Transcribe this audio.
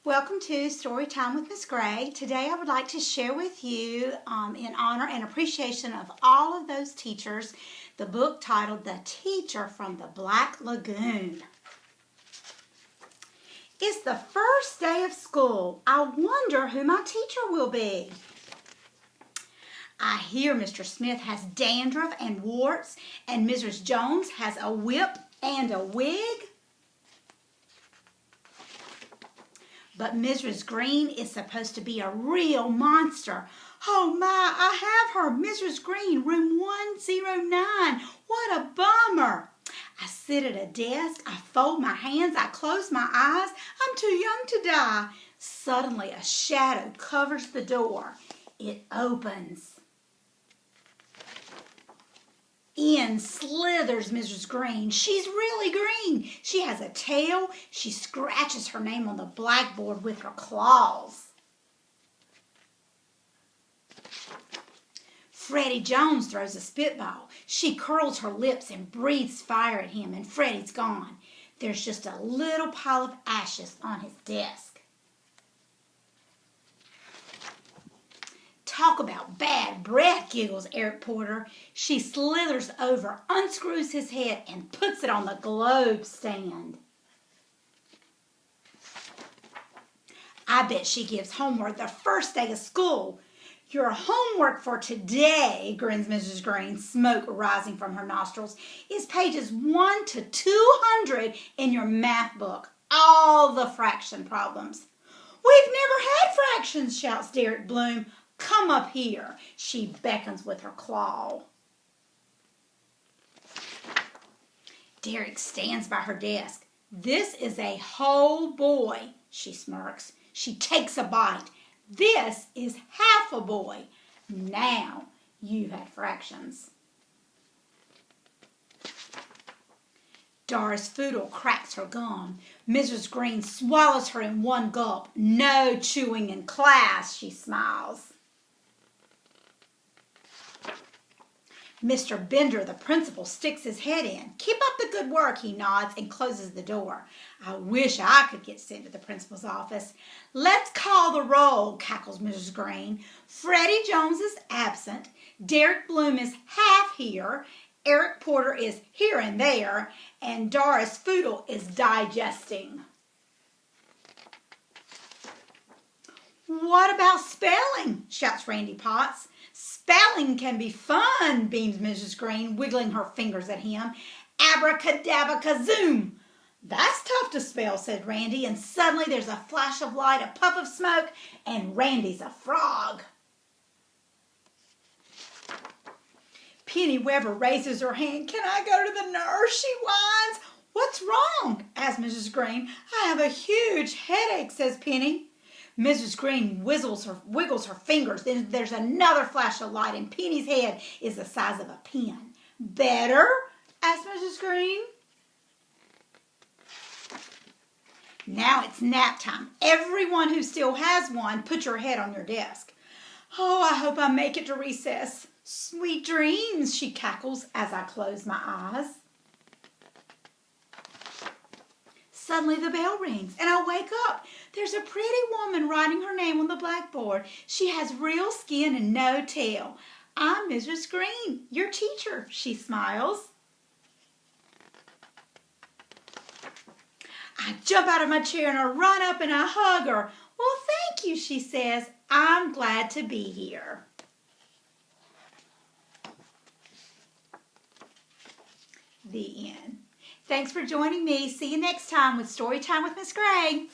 Welcome to Story Time with Miss Gray. Today I would like to share with you, in honor and appreciation of all of those teachers, the book titled The Teacher from the Black Lagoon. It's the first day of school. I wonder who my teacher will be. I hear Mr. Smith has dandruff and warts, and Mrs. Jones has a whip and a wig. But Mrs. Green is supposed to be a real monster. Oh my, I have her, Mrs. Green, room 109. What a bummer. I sit at a desk, I fold my hands, I close my eyes. I'm too young to die. Suddenly a shadow covers the door. It opens. In slithers Mrs. Green. She's really green. She has a tail. She scratches her name on the blackboard with her claws. Freddie Jones throws a spitball. She curls her lips and breathes fire at him, and Freddie's gone. There's just a little pile of ashes on his desk. Talk about bad breath, giggles Eric Porter. She slithers over, unscrews his head, and puts it on the globe stand. I bet she gives homework the first day of school. Your homework for today, grins Mrs. Green, smoke rising from her nostrils, is pages 1 to 200 in your math book. All the fraction problems. We've never had fractions, shouts Derek Bloom. Come up here. She beckons with her claw. Derek stands by her desk. This is a whole boy, she smirks. She takes a bite. This is half a boy. Now you had fractions. Doris Foodle cracks her gum. Mrs. Green swallows her in one gulp. No chewing in class, she smiles. Mr. Bender, the principal, sticks his head in. Keep up the good work, he nods and closes the door. I wish I could get sent to the principal's office. Let's call the roll, cackles Mrs. Green. Freddie Jones is absent. Derek Bloom is half here. Eric Porter is here and there. And Doris Foodle is digesting. What about spelling? Shouts Randy Potts. Spelling can be fun, beams Mrs. Green, wiggling her fingers at him. Abracadabra-kazoom. That's tough to spell, said Randy, and suddenly there's a flash of light, a puff of smoke, and Randy's a frog. Penny Weber raises her hand. Can I go to the nurse? She whines. What's wrong? asks Mrs. Green. I have a huge headache, says Penny. Mrs. Green wiggles her fingers. Then there's another flash of light, and Penny's head is the size of a pin. Better? asked Mrs. Green. Now it's nap time. Everyone who still has one, put your head on your desk. Oh, I hope I make it to recess. Sweet dreams, she cackles as I close my eyes. Suddenly the bell rings, and I wake up. There's a pretty woman writing her name on the blackboard. She has real skin and no tail. I'm Mrs. Green, your teacher, she smiles. I jump out of my chair and I run up and I hug her. Well, thank you, she says. I'm glad to be here. The end. Thanks for joining me. See you next time with Story Time with Miss Gray.